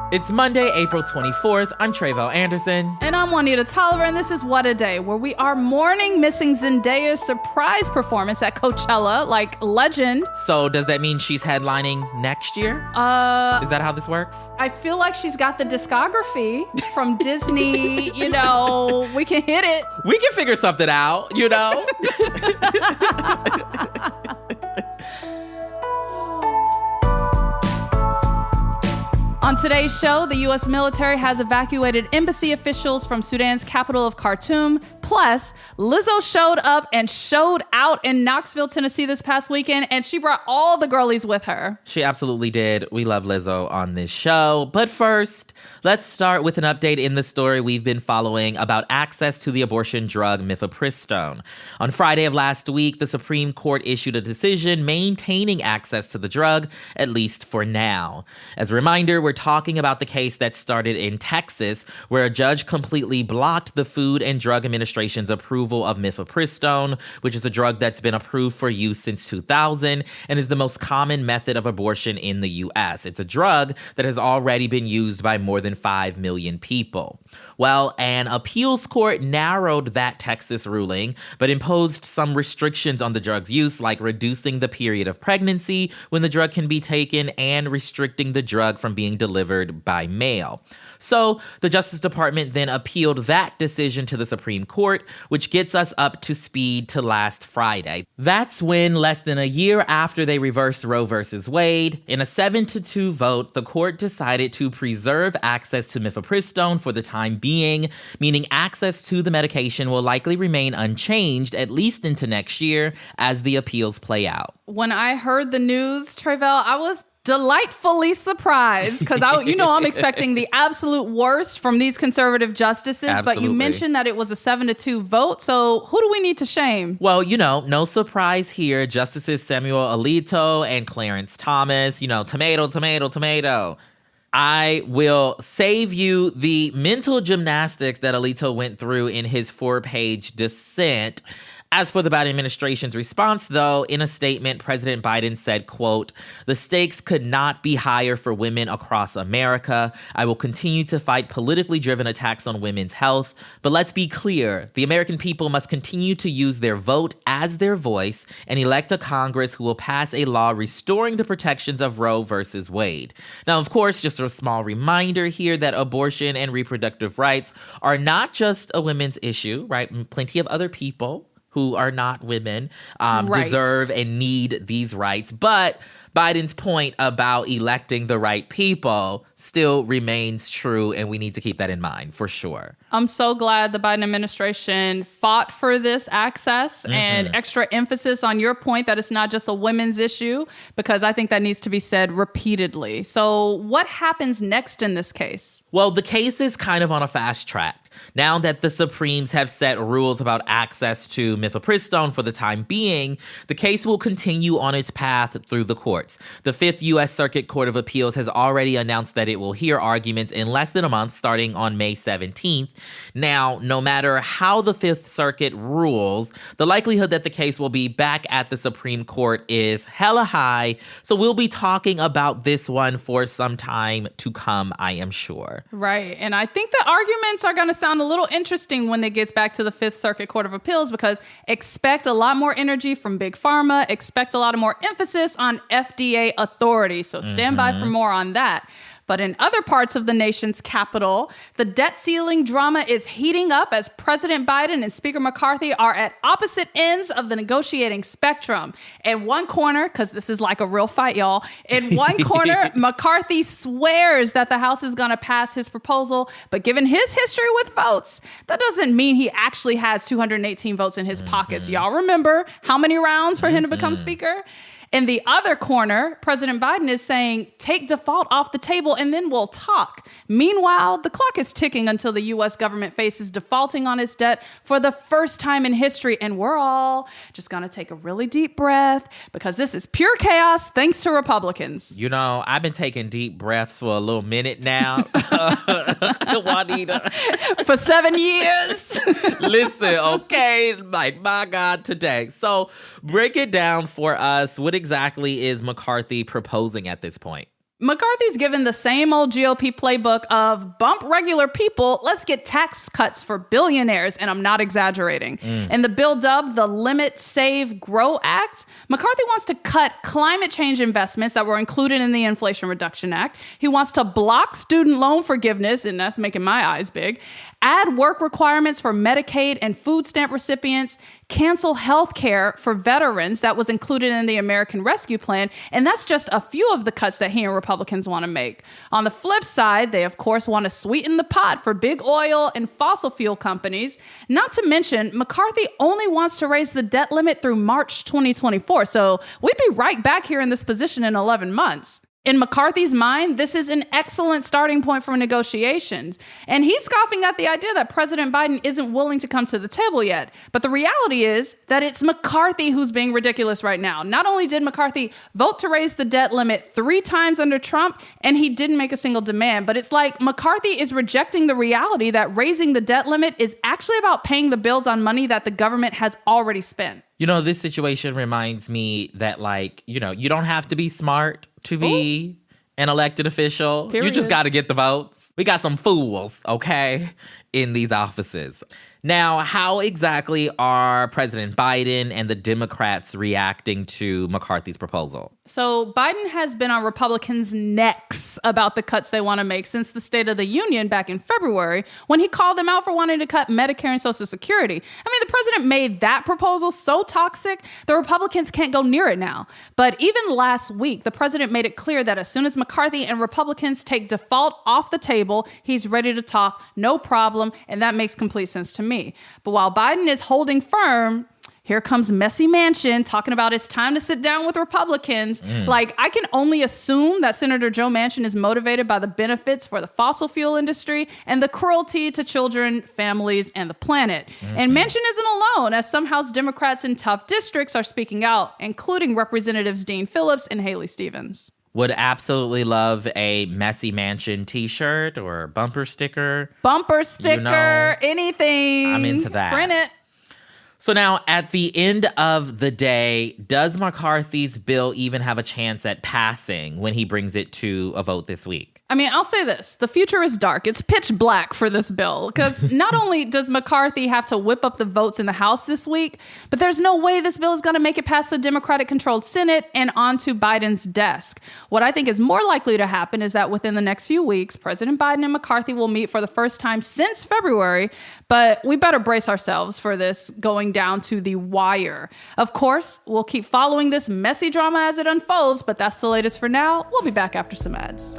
It's Monday, April 24th. I'm Trevo Anderson. And I'm Juanita Tolliver, and this is What a Day, where we are mourning missing Zendaya's surprise performance at Coachella, like legend. So does that mean she's headlining next year? Is that how this works? I feel like she's got the discography from Disney, we can hit it. We can figure something out, On today's show, the U.S. military has evacuated embassy officials from Sudan's capital of Khartoum. Plus, Lizzo showed up and showed out in Knoxville, Tennessee this past weekend, and she brought all the girlies with her. She absolutely did. We love Lizzo on this show. But first, let's start with an update in the story we've been following about access to the abortion drug mifepristone. On Friday of last week, the Supreme Court issued a decision maintaining access to the drug, at least for now. As a reminder, we're talking about the case that started in Texas, where a judge completely blocked the Food and Drug Administration's approval of mifepristone, which is a drug that's been approved for use since 2000 and is the most common method of abortion in the U.S. It's a drug that has already been used by more than 5 million people. Well, an appeals court narrowed that Texas ruling, but imposed some restrictions on the drug's use, like reducing the period of pregnancy when the drug can be taken and restricting the drug from being delivered by mail. So the Justice Department then appealed that decision to the Supreme Court, which gets us up to speed to last Friday. That's when, less than a year after they reversed Roe versus Wade, in a 7-2 vote, the court decided to preserve access to mifepristone for the time being, meaning access to the medication will likely remain unchanged at least into next year as the appeals play out. When I heard the news, Trevel, I was delightfully surprised because I'm expecting the absolute worst from these conservative justices. Absolutely. But you mentioned that it was a 7-2 vote. So who do we need to shame? Well, no surprise here. Justices Samuel Alito and Clarence Thomas, tomato. I will save you the mental gymnastics that Alito went through in his 4-page dissent. As for the Biden administration's response, though, in a statement, President Biden said, quote, "The stakes could not be higher for women across America. I will continue to fight politically driven attacks on women's health. But let's be clear, the American people must continue to use their vote as their voice and elect a Congress who will pass a law restoring the protections of Roe versus Wade." Now, of course, just a small reminder here that abortion and reproductive rights are not just a women's issue, right? Plenty of other people who are not women deserve and need these rights. But Biden's point about electing the right people still remains true, and we need to keep that in mind for sure. I'm so glad the Biden administration fought for this access and extra emphasis on your point that it's not just a women's issue, because I think that needs to be said repeatedly. So what happens next in this case? Well, the case is kind of on a fast track. Now that the Supremes have set rules about access to mifepristone for the time being, the case will continue on its path through the courts. The Fifth U.S. Circuit Court of Appeals has already announced that it will hear arguments in less than a month, starting on May 17th. Now, no matter how the Fifth Circuit rules, the likelihood that the case will be back at the Supreme Court is hella high. So we'll be talking about this one for some time to come, I am sure. Right. And I think the arguments are going to sound a little interesting when it gets back to the Fifth Circuit Court of Appeals, because expect a lot more energy from Big Pharma, expect a lot of more emphasis on FDA authority. So stand by for more on that. But in other parts of the nation's capital, the debt ceiling drama is heating up as President Biden and Speaker McCarthy are at opposite ends of the negotiating spectrum. In one corner, because this is like a real fight, y'all, in one corner, McCarthy swears that the House is going to pass his proposal. But given his history with votes, that doesn't mean he actually has 218 votes in his pockets. Y'all remember how many rounds for him to become Speaker? In the other corner, President Biden is saying, take default off the table and then we'll talk. Meanwhile, the clock is ticking until the U.S. government faces defaulting on its debt for the first time in history. And we're all just going to take a really deep breath because this is pure chaos thanks to Republicans. I've been taking deep breaths for a little minute now, Juanita. For 7 years. Listen, okay? Like, my God, today. So break it down for us. What exactly is McCarthy proposing at this point? McCarthy's given the same old GOP playbook of bump regular people, let's get tax cuts for billionaires, and I'm not exaggerating. In the bill dubbed the Limit, Save, Grow Act, McCarthy wants to cut climate change investments that were included in the Inflation Reduction Act. He wants to block student loan forgiveness, and that's making my eyes big, add work requirements for Medicaid and food stamp recipients, cancel health care for veterans that was included in the American Rescue Plan, and that's just a few of the cuts that he and Republicans want to make. On the flip side, they of course want to sweeten the pot for big oil and fossil fuel companies. Not to mention, McCarthy only wants to raise the debt limit through March 2024, so we'd be right back here in this position in 11 months. In McCarthy's mind, this is an excellent starting point for negotiations. And he's scoffing at the idea that President Biden isn't willing to come to the table yet. But the reality is that it's McCarthy who's being ridiculous right now. Not only did McCarthy vote to raise the debt limit 3 times under Trump, and he didn't make a single demand, but it's like McCarthy is rejecting the reality that raising the debt limit is actually about paying the bills on money that the government has already spent. You know, this situation reminds me that, like, you know, you don't have to be smart to be an elected official. Period. You just got to get the votes. We got some fools, okay, in these offices. Now, how exactly are President Biden and the Democrats reacting to McCarthy's proposal? So Biden has been on Republicans' necks about the cuts they want to make since the State of the Union back in February, when he called them out for wanting to cut Medicare and Social Security. I mean, the president made that proposal so toxic, the Republicans can't go near it now. But even last week, the president made it clear that as soon as McCarthy and Republicans take default off the table, he's ready to talk, no problem, and that makes complete sense to me. But while Biden is holding firm, here comes Messy Manchin talking about it's time to sit down with Republicans. Like, I can only assume that Senator Joe Manchin is motivated by the benefits for the fossil fuel industry and the cruelty to children, families, and the planet. And Manchin isn't alone, as some House Democrats in tough districts are speaking out, including Representatives Dean Phillips and Haley Stevens. Would absolutely love a Messy Manchin t-shirt or bumper sticker. Bumper sticker, You know, anything. I'm into that. Print it. So now, at the end of the day, does McCarthy's bill even have a chance at passing when he brings it to a vote this week? I mean, I'll say this. The future is dark. It's pitch black for this bill, because not only does McCarthy have to whip up the votes in the House this week, but there's no way this bill is going to make it past the Democratic-controlled Senate and onto Biden's desk. What I think is more likely to happen is that within the next few weeks, President Biden and McCarthy will meet for the first time since February, but we better brace ourselves for this going down to the wire. Of course, we'll keep following this messy drama as it unfolds, but that's the latest for now. We'll be back after some ads.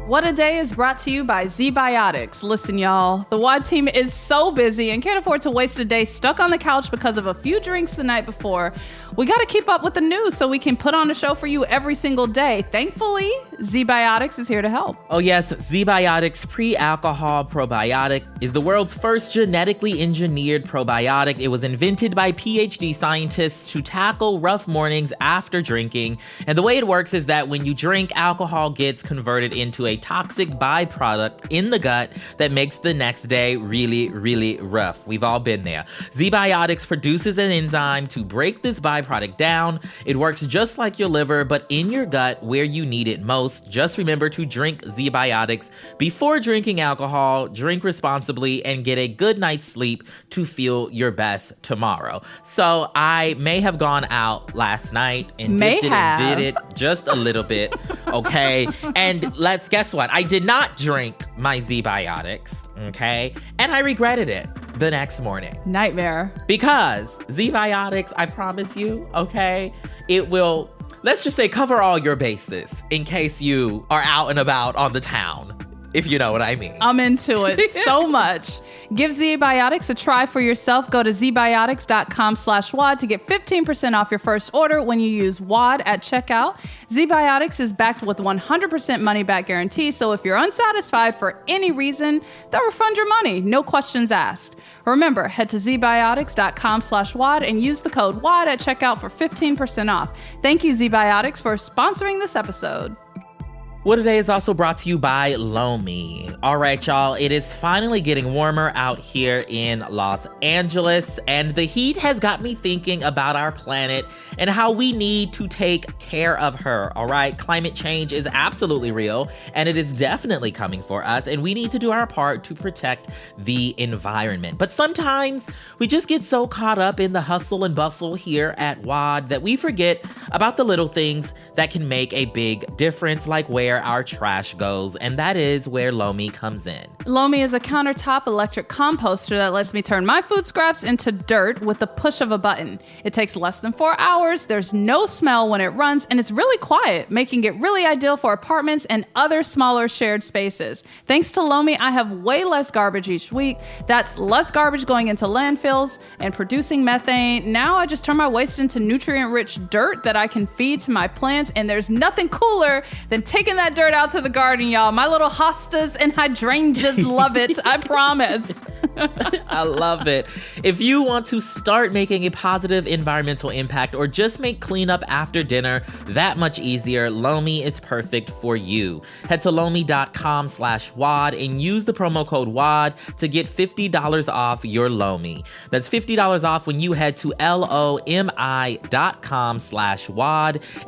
What a Day is brought to you by Z-Biotics. Listen, y'all, the WAD team is so busy and can't afford to waste a day stuck on the couch because of a few drinks the night before. We got to keep up with the news so we can put on a show for you every single day. Thankfully, Z-Biotics is here to help. Oh yes, Z-Biotics Pre-Alcohol Probiotic is the world's first genetically engineered probiotic. It was invented by PhD scientists to tackle rough mornings after drinking. And the way it works is that when you drink, alcohol gets converted into a toxic byproduct in the gut that makes the next day really, really rough. We've all been there. Z-Biotics produces an enzyme to break this byproduct down. It works just like your liver, but in your gut where you need it most. Just remember to drink Z-Biotics before drinking alcohol, drink responsibly, and get a good night's sleep to feel your best tomorrow. So I may have gone out last night and did it just a little bit, okay? And let's guess what? I did not drink my Z-Biotics, okay? And I regretted it the next morning. Nightmare. Because Z-Biotics, I promise you, okay, it will, let's just say, cover all your bases in case you are out and about on the town, if you know what I mean. I'm into it so much. Give Z-Biotics a try for yourself. Go to zbiotics.com/WAD to get 15% off your first order when you use WAD at checkout. Z-Biotics is backed with 100% money-back guarantee, so if you're unsatisfied for any reason, they'll refund your money, no questions asked. Remember, head to zbiotics.com/WAD and use the code WAD at checkout for 15% off. Thank you, Z-Biotics, for sponsoring this episode. What Today is also brought to you by Lomi. All right, y'all, it is finally getting warmer out here in Los Angeles, and the heat has got me thinking about our planet and how we need to take care of her, all right? Climate change is absolutely real, and it is definitely coming for us, and we need to do our part to protect the environment. But sometimes we just get so caught up in the hustle and bustle here at WAD that we forget about the little things that can make a big difference, like where our trash goes, and that is where Lomi comes in. Lomi is a countertop electric composter that lets me turn my food scraps into dirt with the push of a button. It takes less than 4 hours, there's no smell when it runs, and it's really quiet, making it really ideal for apartments and other smaller shared spaces. Thanks to Lomi, I have way less garbage each week. That's less garbage going into landfills and producing methane. Now I just turn my waste into nutrient-rich dirt that I can feed to my plants, and there's nothing cooler than taking that dirt out to the garden, y'all. My little hostas and hydrangeas love it, I promise. I love it. If you want to start making a positive environmental impact or just make cleanup after dinner that much easier, Lomi is perfect for you. Head to lomi.com/WAD and use the promo code WAD to get $50 off your Lomi. That's $50 off when you head to lomi.com/WAD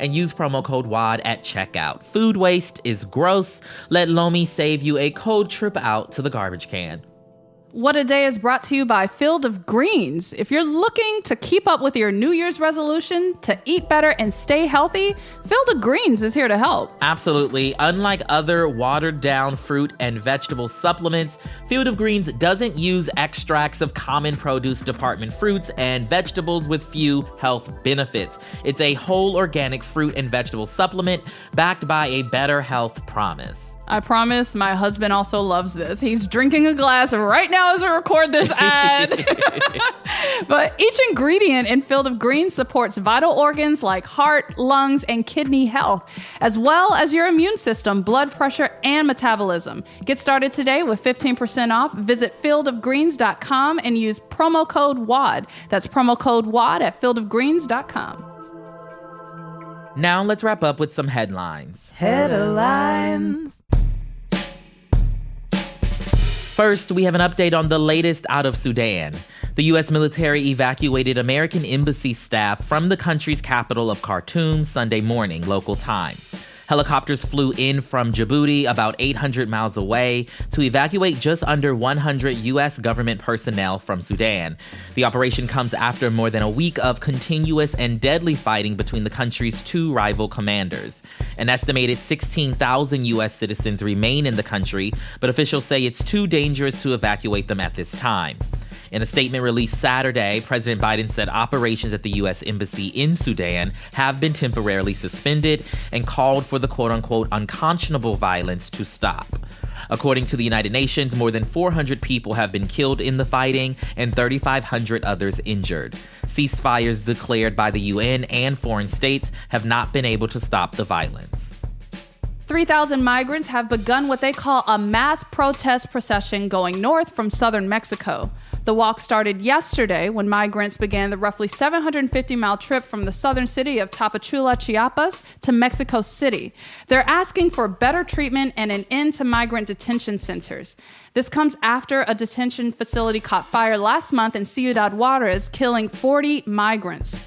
and use promo code WAD at checkout. Food waste is gross. Let Lomi save you a cold trip out to the garbage can. What a Day is brought to you by Field of Greens. If you're looking to keep up with your New Year's resolution to eat better and stay healthy, Field of Greens is here to help. Absolutely. Unlike other watered-down fruit and vegetable supplements, Field of Greens doesn't use extracts of common produce department fruits and vegetables with few health benefits. It's a whole organic fruit and vegetable supplement backed by a better health promise. I promise my husband also loves this. He's drinking a glass right now as we record this ad. But each ingredient in Field of Greens supports vital organs like heart, lungs, and kidney health, as well as your immune system, blood pressure, and metabolism. Get started today with 15% off. Visit fieldofgreens.com and use promo code WAD. That's promo code WAD at fieldofgreens.com. Now let's wrap up with some headlines. Headlines. First, we have an update on the latest out of Sudan. The U.S. military evacuated American embassy staff from the country's capital of Khartoum Sunday morning, local time. Helicopters flew in from Djibouti, about 800 miles away, to evacuate just under 100 U.S. government personnel from Sudan. The operation comes after more than a week of continuous and deadly fighting between the country's two rival commanders. An estimated 16,000 U.S. citizens remain in the country, but officials say it's too dangerous to evacuate them at this time. In a statement released Saturday, President Biden said operations at the U.S. Embassy in Sudan have been temporarily suspended and called for the quote-unquote unconscionable violence to stop. According to the United Nations, more than 400 people have been killed in the fighting and 3,500 others injured. Ceasefires declared by the UN and foreign states have not been able to stop the violence. 3,000 migrants have begun what they call a mass protest procession going north from southern Mexico. The walk started yesterday when migrants began the roughly 750-mile trip from the southern city of Tapachula, Chiapas, to Mexico City. They're asking for better treatment and an end to migrant detention centers. This comes after a detention facility caught fire last month in Ciudad Juarez, killing 40 migrants.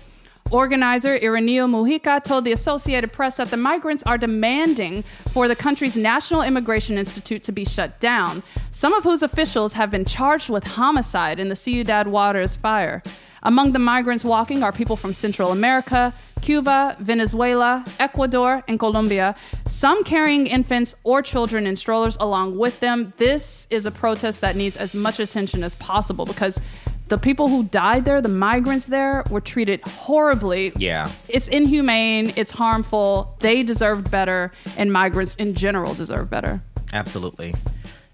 Organizer Ireneo Mujica told the Associated Press that the migrants are demanding for the country's National Immigration Institute to be shut down, some of whose officials have been charged with homicide in the Ciudad Juarez fire. Among the migrants walking are people from Central America, Cuba, Venezuela, Ecuador, and Colombia, some carrying infants or children in strollers along with them. This is a protest that needs as much attention as possible because the people who died there, the migrants there, were treated horribly. Yeah. It's inhumane, it's harmful, they deserved better, and migrants in general deserve better. Absolutely.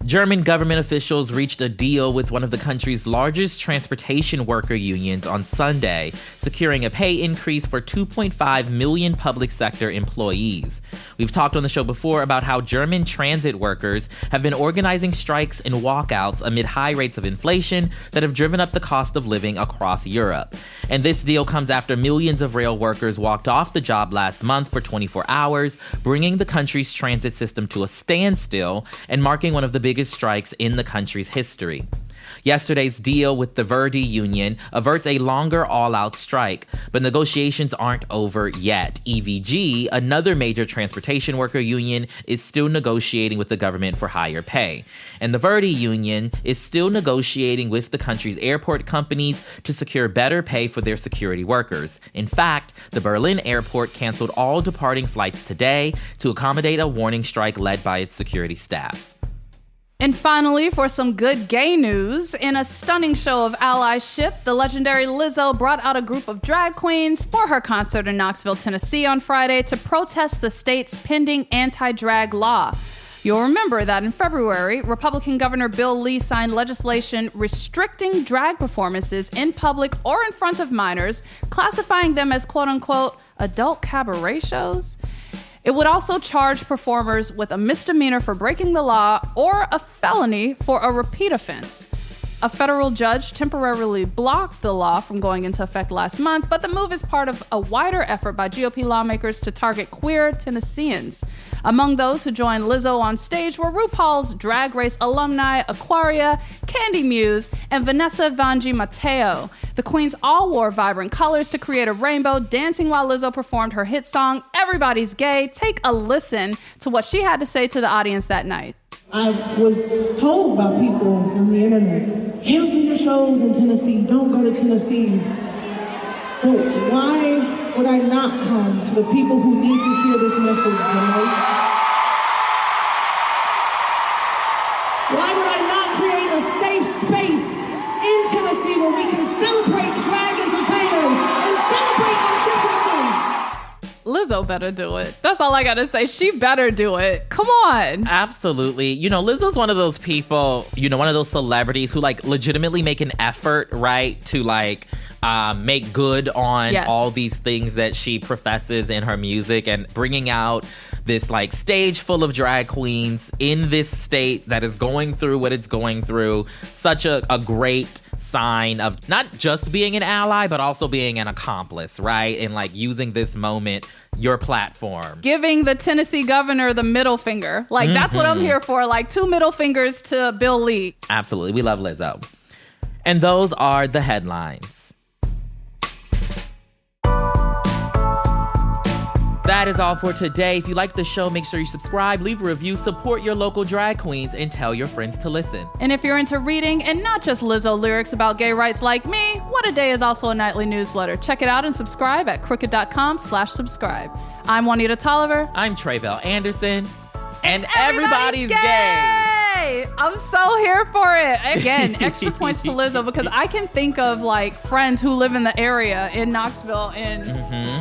German government officials reached a deal with one of the country's largest transportation worker unions on Sunday, securing a pay increase for 2.5 million public sector employees. We've talked on the show before about how German transit workers have been organizing strikes and walkouts amid high rates of inflation that have driven up the cost of living across Europe. And this deal comes after millions of rail workers walked off the job last month for 24 hours, bringing the country's transit system to a standstill and marking one of the biggest strikes in the country's history. Yesterday's deal with the Verdi union averts a longer all-out strike, but negotiations aren't over yet. EVG, another major transportation worker union, is still negotiating with the government for higher pay. And the Verdi union is still negotiating with the country's airport companies to secure better pay for their security workers. In fact, the Berlin airport canceled all departing flights today to accommodate a warning strike led by its security staff. And finally, for some good gay news, in a stunning show of allyship, the legendary Lizzo brought out a group of drag queens for her concert in Knoxville, Tennessee on Friday to protest the state's pending anti-drag law. You'll remember that in February, Republican Governor Bill Lee signed legislation restricting drag performances in public or in front of minors, classifying them as quote-unquote adult cabaret shows. It would also charge performers with a misdemeanor for breaking the law or a felony for a repeat offense. A federal judge temporarily blocked the law from going into effect last month, but the move is part of a wider effort by GOP lawmakers to target queer Tennesseans. Among those who joined Lizzo on stage were RuPaul's Drag Race alumni Aquaria, Candy Muse, and Vanessa Vanjie Mateo. The queens all wore vibrant colors to create a rainbow, dancing while Lizzo performed her hit song, Everybody's Gay. Take a listen to what she had to say to the audience that night. I was told by people on the internet, cancel your shows in Tennessee, don't go to Tennessee. But why would I not come to the people who need to hear this message the most? Why would I not create a safe space in Tennessee where we can celebrate drag entertainers and celebrate our differences? Lizzo better do it. That's all I gotta say. She better do it. Come on. Absolutely. You know, Lizzo's one of those people, you know, one of those celebrities who like legitimately make an effort, right, to like make good on all these things that she professes in her music, and bringing out this like stage full of drag queens in this state that is going through what it's going through. Such a great sign of not just being an ally, but also being an accomplice, right? And like using this moment, your platform. Giving the Tennessee governor the middle finger. Like, that's what I'm here for. Like, 2 middle fingers to Bill Lee. Absolutely. We love Lizzo. And those are the headlines. That is all for today. If you like the show, make sure you subscribe, leave a review, support your local drag queens, and tell your friends to listen. And if you're into reading and not just Lizzo lyrics about gay rights like me, What a Day is also a nightly newsletter. Check it out and subscribe at crooked.com/subscribe. I'm Juanita Tolliver. I'm Tre'vell Anderson. And everybody's gay. I'm so here for it. Again, extra points to Lizzo, because I can think of like friends who live in the area in Knoxville, and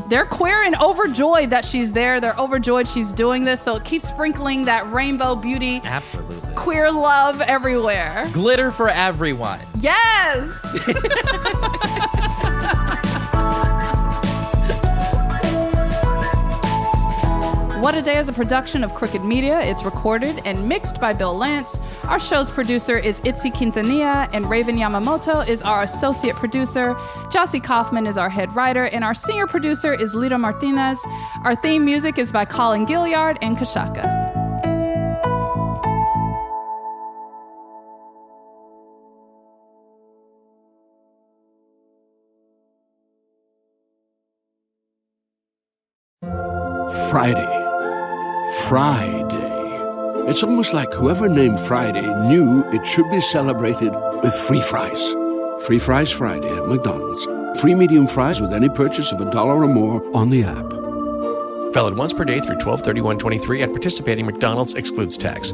they're queer and overjoyed that she's there. They're overjoyed she's doing this. So keep sprinkling that rainbow beauty. Absolutely. Queer love everywhere. Glitter for everyone. Yes. What a Day is a production of Crooked Media. It's recorded and mixed by Bill Lance. Our show's producer is Itzy Quintanilla, and Raven Yamamoto is our associate producer. Jossie Kaufman is our head writer, and our senior producer is Lita Martinez. Our theme music is by Colin Gilliard and Kashaka. Friday. It's almost like whoever named Friday knew it should be celebrated with free fries. Free Fries Friday at McDonald's. Free medium fries with any purchase of $1 or more on the app. Valid once per day through 12/31/23 at participating McDonald's, excludes tax.